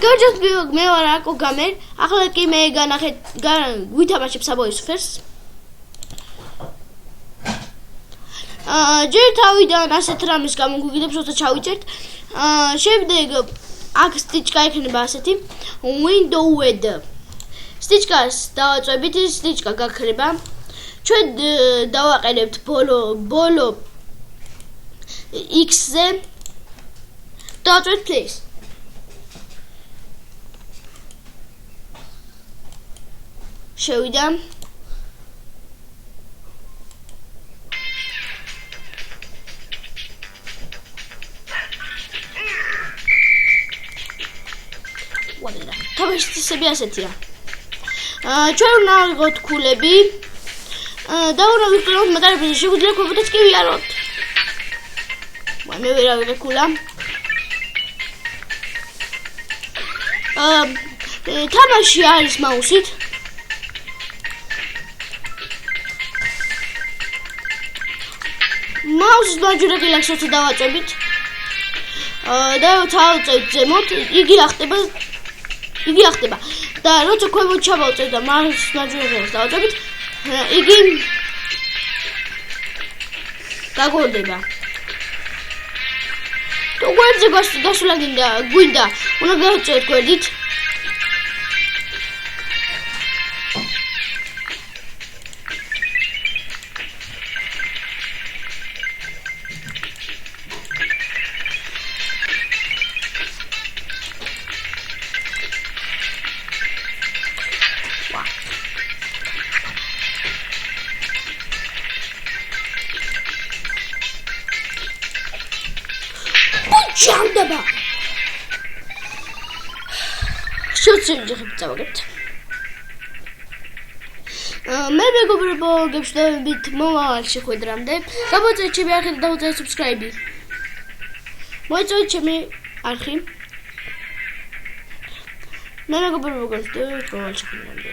გავჯობთ მე ვარ აკო გამერ. ახლა კი მე განახეთ ვითამაშებ საბოის ფერს. ჯერ თავიდან ასეთ რამის გამოგვიგდებს, როცა ჩავიწერთ. შემდეგ აქ სტიჩკა ექნება ასეთი window weather. სტიჩკას დავაწვევით, სტიჩკა გაქრება. ჩვენ დავაყენებთ ბოლო X-ზე. დავაწვევთ place. შევიდა. თავისთავად ასეთია. ჩვენ უნდა ვიღოთ ქულები. და უნდა ვიყიდოთ მაგარები, შეგვიძლია ქვებითაც კი ვიაროთ. მე ვერ ავიღე ქულა. თამაში არის მაუსით. მაუსის მაჯურა გილაქს როცა დავაწვევით. და თავწევთ ზემოთ, იგი ახტება. და როცა ქვემოთ ჩავაწევთ და მაუსის მაჯურა გილაქს დავაწვევით, იგი გაგორდება. თუ გვერდზე გასვლა გვინდა, უნდა გავწევთ გვერდით. ჭამდება. შევწევთ წავაგებთ. მე მეგობრებო, გეშლებით მომავალში ხვედრამდე. გამოიწვიეთ ჩემი არხი და დაუწერეთ subscribe. მოიწვიეთ ჩემი არხი. მე მეგობრებო, გეშლებით მომავალში ხვედრამდე.